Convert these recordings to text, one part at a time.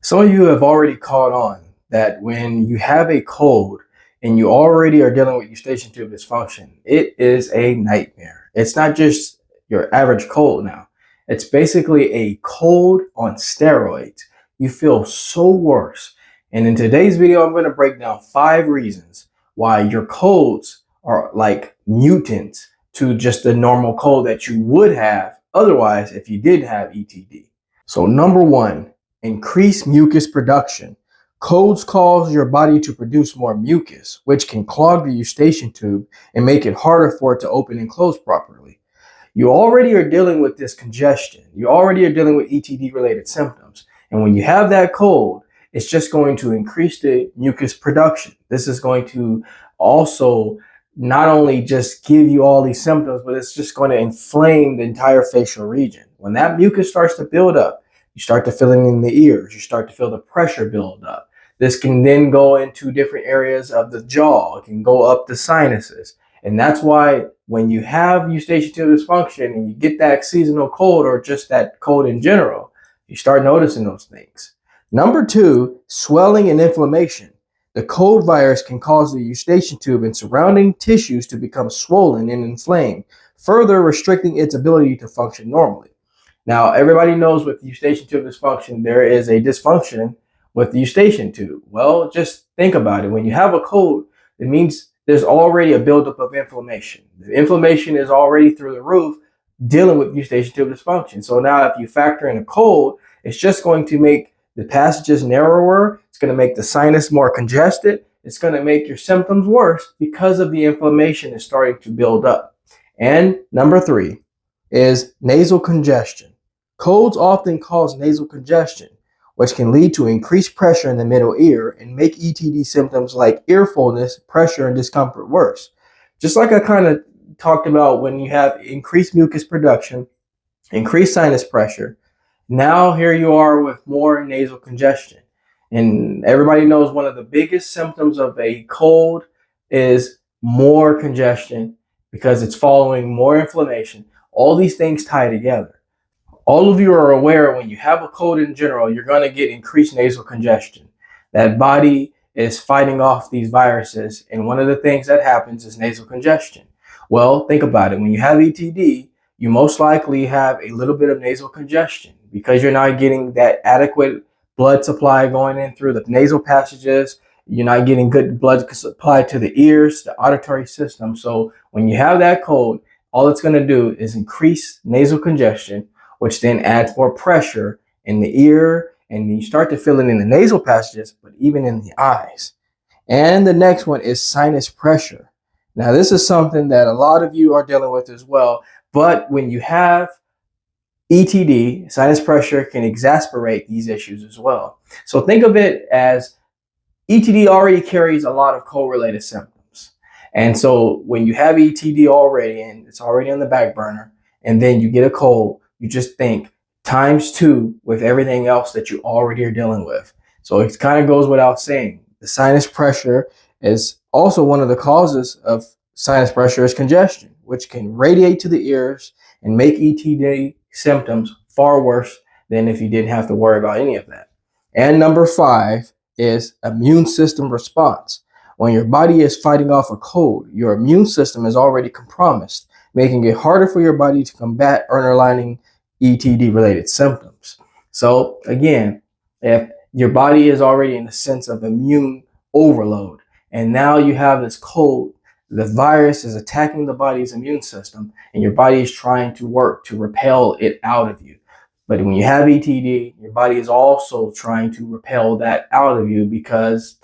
Some of you have already caught on that when you have a cold and you already are dealing with eustachian tube dysfunction, it is a nightmare. It's not just your average cold now. It's basically a cold on steroids. You feel so worse. And in today's video, I'm going to break down 5 reasons why your colds are like mutants to just the normal cold that you would have otherwise if you did have ETD. So number 1, increase mucus production. Colds cause your body to produce more mucus, which can clog the eustachian tube and make it harder for it to open and close properly. You already are dealing with this congestion. You already are dealing with ETD related symptoms. And when you have that cold, it's just going to increase the mucus production. This is going to also not only just give you all these symptoms, but it's just going to inflame the entire facial region. When that mucus starts to build up, you start to feel it in the ears. You start to feel the pressure build up. This can then go into different areas of the jaw. It can go up the sinuses. And that's why when you have eustachian tube dysfunction and you get that seasonal cold or just that cold in general, you start noticing those things. Number 2, swelling and inflammation. The cold virus can cause the eustachian tube and surrounding tissues to become swollen and inflamed, further restricting its ability to function normally. Now, everybody knows with eustachian tube dysfunction, there is a dysfunction with the eustachian tube. Well, just think about it. When you have a cold, it means there's already a buildup of inflammation. The inflammation is already through the roof dealing with eustachian tube dysfunction. So now if you factor in a cold, it's just going to make the passages narrower. It's going to make the sinus more congested. It's going to make your symptoms worse because of the inflammation is starting to build up. And number 3 is nasal congestion. Colds often cause nasal congestion, which can lead to increased pressure in the middle ear and make ETD symptoms like ear fullness, pressure, and discomfort worse. Just like I kind of talked about when you have increased mucus production, increased sinus pressure, now here you are with more nasal congestion. And everybody knows one of the biggest symptoms of a cold is more congestion because it's following more inflammation. All these things tie together. All of you are aware when you have a cold in general, you're going to get increased nasal congestion. That body is fighting off these viruses, and one of the things that happens is nasal congestion. Well, think about it. When you have ETD, you most likely have a little bit of nasal congestion because you're not getting that adequate blood supply going in through the nasal passages. You're not getting good blood supply to the ears, the auditory system. So when you have that cold, all it's going to do is increase nasal congestion, which then adds more pressure in the ear, and you start to feel it in the nasal passages, but even in the eyes. And the next one is sinus pressure. Now, this is something that a lot of you are dealing with as well, but when you have ETD, sinus pressure can exacerbate these issues as well. So think of it as ETD already carries a lot of cold-related symptoms. And so when you have ETD already, and it's already on the back burner, and then you get a cold, you just think ×2 with everything else that you already are dealing with. So it kind of goes without saying. The sinus pressure is also one of the causes of sinus pressure is congestion, which can radiate to the ears and make ETD symptoms far worse than if you didn't have to worry about any of that. And number 5 is immune system response. When your body is fighting off a cold, your immune system is already compromised, making it harder for your body to combat underlying ETD related symptoms. So again, if your body is already in a sense of immune overload, and now you have this cold, the virus is attacking the body's immune system, and your body is trying to work to repel it out of you. But when you have ETD, your body is also trying to repel that out of you because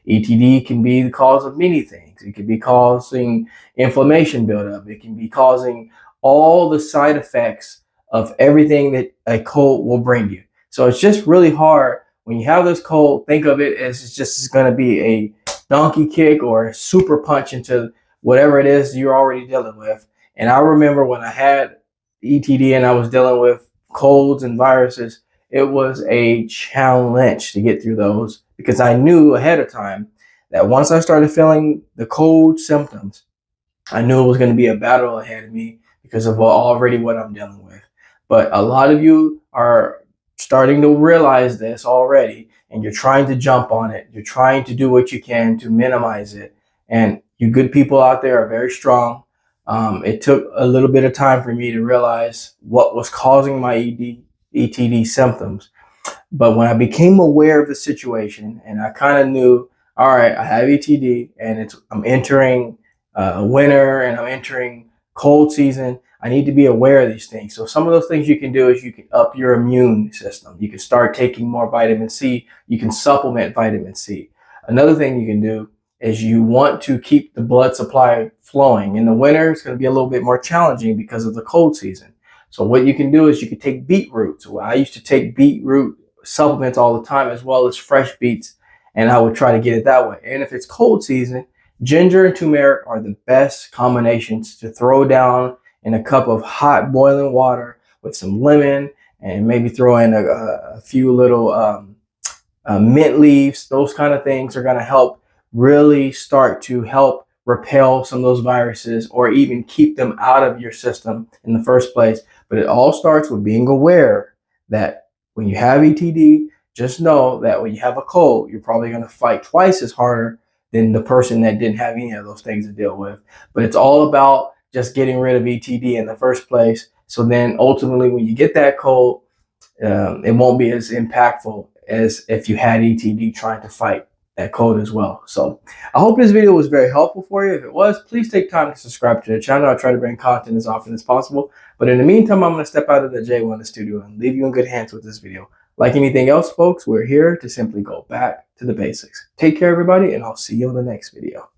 ETD can be the cause of many things. It can be causing inflammation buildup. It can be causing all the side effects of everything that a cold will bring you. So it's just really hard when you have this cold. Think of it as it's just going to be a donkey kick or a super punch into whatever it is you're already dealing with. And I remember when I had ETD and I was dealing with colds and viruses, it was a challenge to get through those because I knew ahead of time that once I started feeling the cold symptoms, I knew it was going to be a battle ahead of me because of already what I'm dealing with. But a lot of you are starting to realize this already and you're trying to jump on it, you're trying to do what you can to minimize it. And you good people out there are very strong. It took a little bit of time for me to realize what was causing my ETD symptoms. But when I became aware of the situation and I kind of knew, all right, I have ETD and I'm entering winter and I'm entering cold season, I need to be aware of these things. So some of those things you can do is you can up your immune system. You can start taking more vitamin C. You can supplement vitamin C. Another thing you can do is you want to keep the blood supply flowing. In the winter, it's going to be a little bit more challenging because of the cold season. So what you can do is you can take beetroot. So I used to take beetroot supplements all the time, as well as fresh beets, and I would try to get it that way. And if it's cold season, ginger and turmeric are the best combinations to throw down in a cup of hot boiling water with some lemon, and maybe throw in a few little mint leaves. Those kind of things are going to help really start to help repel some of those viruses or even keep them out of your system in the first place. But it all starts with being aware that when you have ETD, just know that when you have a cold, you're probably going to fight twice as harder than the person that didn't have any of those things to deal with. But it's all about just getting rid of ETD in the first place. So then ultimately, when you get that cold, it won't be as impactful as if you had ETD trying to fight that cold as well. So I hope this video was very helpful for you. If it was, please take time to subscribe to the channel. I try to bring content as often as possible. But in the meantime, I'm going to step out of the Jaye Wellness Studio and leave you in good hands with this video. Like anything else, folks, we're here to simply go back to the basics. Take care, everybody, and I'll see you on the next video.